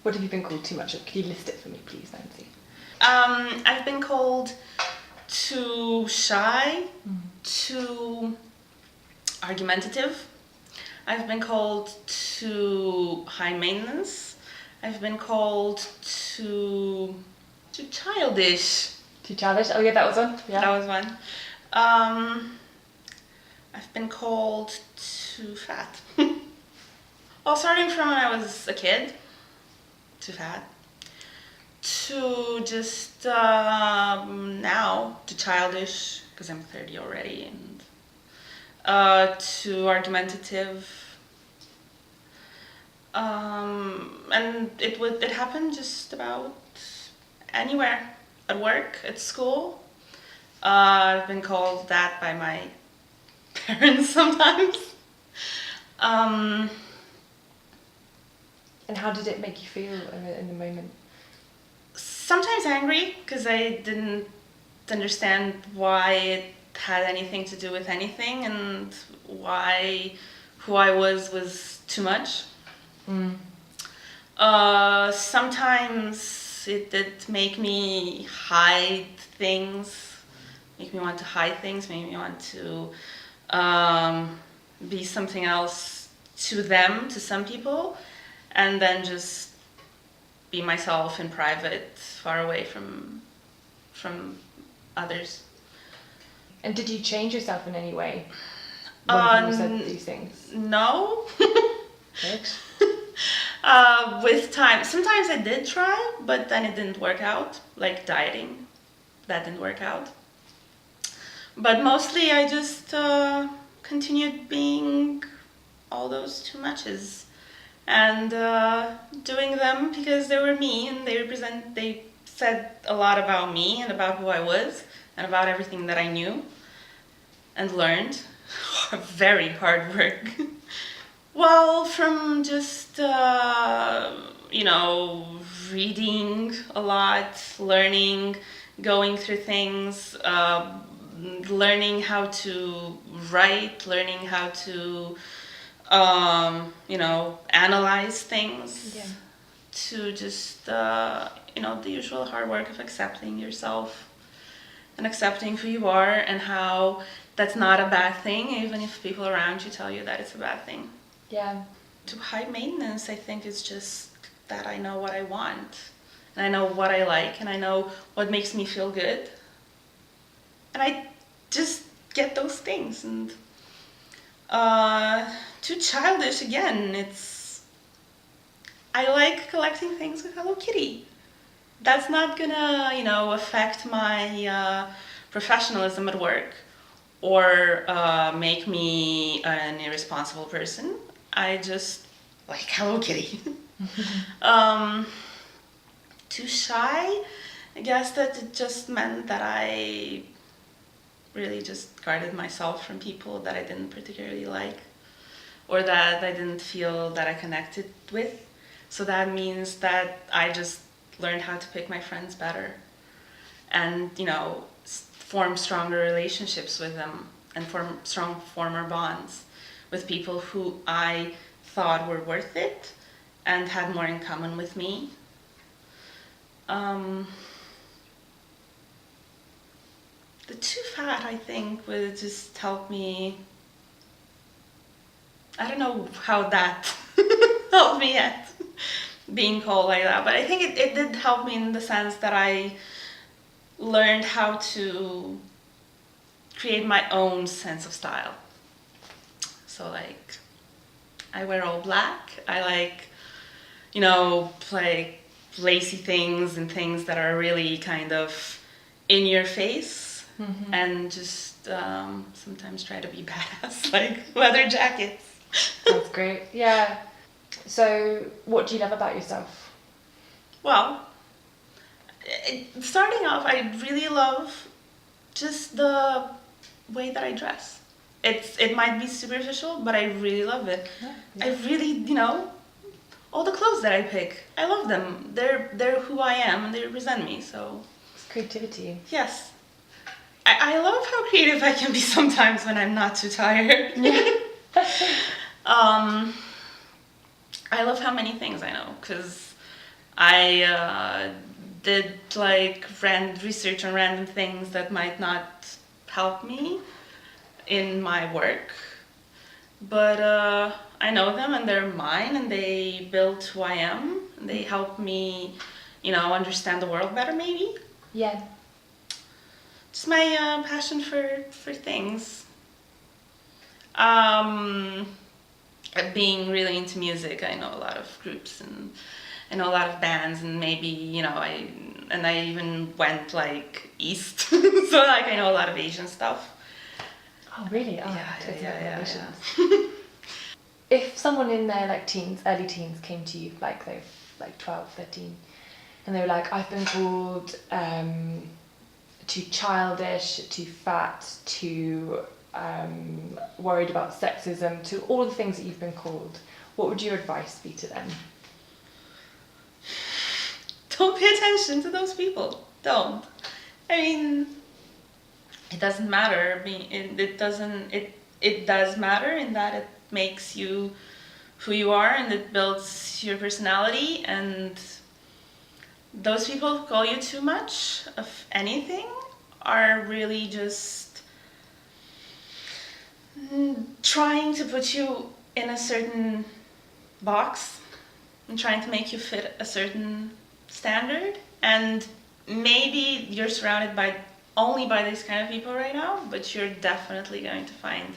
What have you been called too much of? Could you list it for me, please, Nancy? I've been called too shy, too argumentative. I've been called too high maintenance. I've been called too childish. Too childish? Oh yeah, that was one. Yeah. That was one. I've been called too fat. Well, starting from when I was a kid, too fat, to just now, to childish, because I'm 30 already, and to argumentative. And it happened just about anywhere, at work, at school. I've been called that by my parents sometimes. And how did it make you feel in the moment? Sometimes angry, because I didn't understand why it had anything to do with anything, and why who I was too much. Sometimes it did make me hide things, make me want to hide things, make me want to be something else to them, to some people, and then just be myself in private, far away from others. And did you change yourself in any way when you said these things? No. Good. With time, sometimes I did try, but then it didn't work out, like dieting. That didn't work out. But mostly I just continued being all those too muches, and doing them because they were me, and they said a lot about me and about who I was and about everything that I knew and learned. Very hard work. Well, from just reading a lot, learning, going through things, learning how to write, learning how to analyze things, to just the usual hard work of accepting yourself and accepting who you are, and how that's not a bad thing, even if people around you tell you that it's a bad thing. Yeah. To high maintenance, I think it's just that I know what I want, and I know what I like, and I know what makes me feel good, and I just get those things. And too childish, again, I like collecting things with Hello Kitty. That's not gonna affect my professionalism at work, or make me an irresponsible person. I just like Hello Kitty. Too shy, I guess that it just meant that I really just guarded myself from people that I didn't particularly like, or that I didn't feel that I connected with. So that means that I just learned how to pick my friends better, and form stronger relationships with them, and form former bonds with people who I thought were worth it and had more in common with me. The too fat, I think, would just help me. I don't know how that helped me yet, being called like that, but I think it did help me in the sense that I learned how to create my own sense of style. So like, I wear all black. I like, like lacy things and things that are really kind of in your face, and just sometimes try to be badass, like leather jackets. That's great. Yeah. So, what do you love about yourself? Well, starting off, I really love just the way that I dress. It might be superficial, but I really love it. Yeah. I really, all the clothes that I pick, I love them. They're who I am, and they represent me. So It's creativity. yes, I love how creative I can be sometimes when I'm not too tired. Yeah. I love how many things I know, because I did like research on random things that might not help me in my work, but I know them and they're mine, and they built who I am, and they help me, understand the world better maybe. Yeah. Just my passion for things. Being really into music, I know a lot of groups and I know a lot of bands, and maybe I even went like east, so like I know a lot of Asian stuff. Oh really? Oh, Yeah. If someone in their like early teens came to you, like they're like 12, 13, and they were like, I've been called too childish, too fat, too worried about sexism, to all the things that you've been called, what would your advice be to them? Don't pay attention to those people. Don't. I mean, it doesn't matter. It does matter in that it makes you who you are, and it builds your personality. And those people who call you too much of anything are really just trying to put you in a certain box and trying to make you fit a certain standard. And maybe you're surrounded only by these kind of people right now, but you're definitely going to find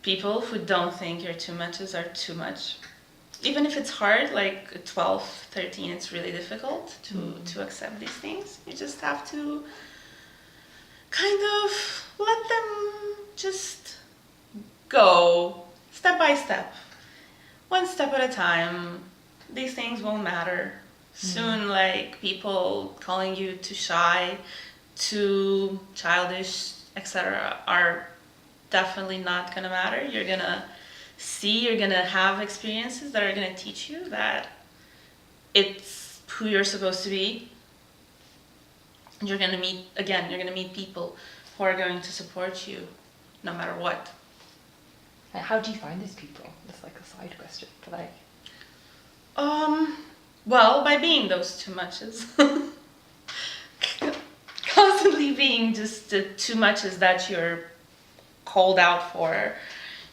people who don't think your too muches are too much. Even if it's hard, like at 12, 13, it's really difficult to accept these things. You just have to kind of let them just go step by step, one step at a time. These things won't matter. Soon, like people calling you too shy, too childish, etc., are definitely not gonna matter. You're gonna have experiences that are gonna teach you that it's who you're supposed to be. You're gonna meet people who are going to support you no matter what. And how do you find these people? That's like a side question, but like... Well, by being those too muches. Constantly being just the too muches that you're called out for.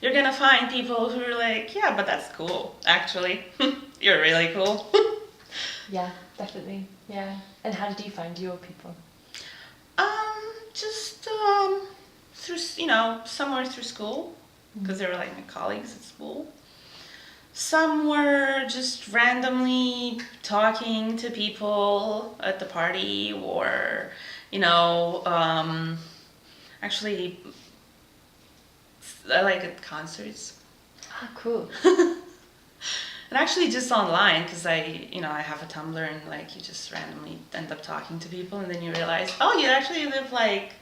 You're gonna find people who are like, yeah, but that's cool, actually. You're really cool. Yeah, definitely. Yeah. And how did you find your people? Just through, somewhere through school, because they were like my colleagues at school. Some were just randomly talking to people at the party, or, actually, I like at concerts. Ah, cool. And actually just online, because I have a Tumblr, and like you just randomly end up talking to people, and then you realize, oh, you actually live like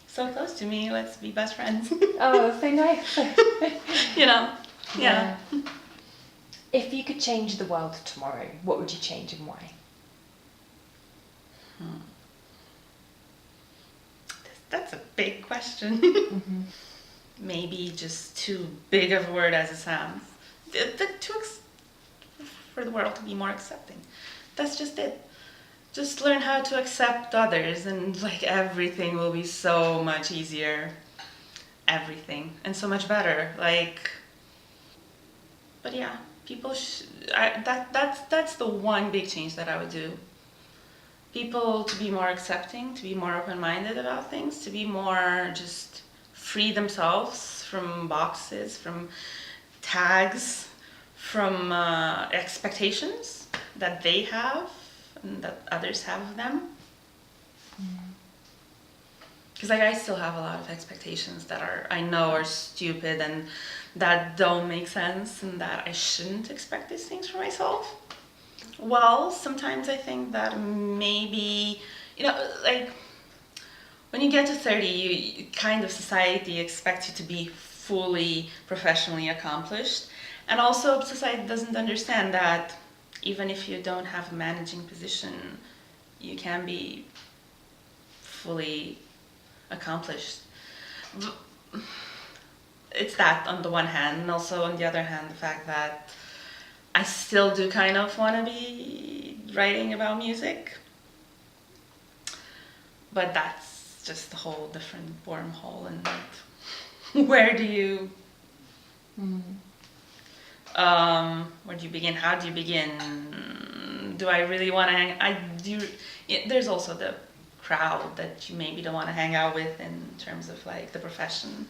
so close to me, let's be best friends. Oh, that's so nice. Yeah. If you could change the world tomorrow, what would you change and why? That's a big question. Maybe just too big of a word as it sounds. For the world to be more accepting. That's just it. Just learn how to accept others, and like everything will be so much easier. Everything. And so much better. But yeah, people that's the one big change that I would do. People to be more accepting, to be more open-minded about things, to be more just free themselves from boxes, from tags, from expectations that they have and that others have of them. Because I still have a lot of expectations that I know are stupid and that don't make sense, and that I shouldn't expect these things for myself. Well, sometimes I think that maybe, like when you get to 30, you kind of society expects you to be fully professionally accomplished. And also society doesn't understand that even if you don't have a managing position, you can be fully accomplished. It's that on the one hand, and also on the other hand, the fact that I still do kind of want to be writing about music. But that's just a whole different wormhole. And where do you begin? How do you begin? Do I really want to there's also the crowd that you maybe don't want to hang out with in terms of like the profession.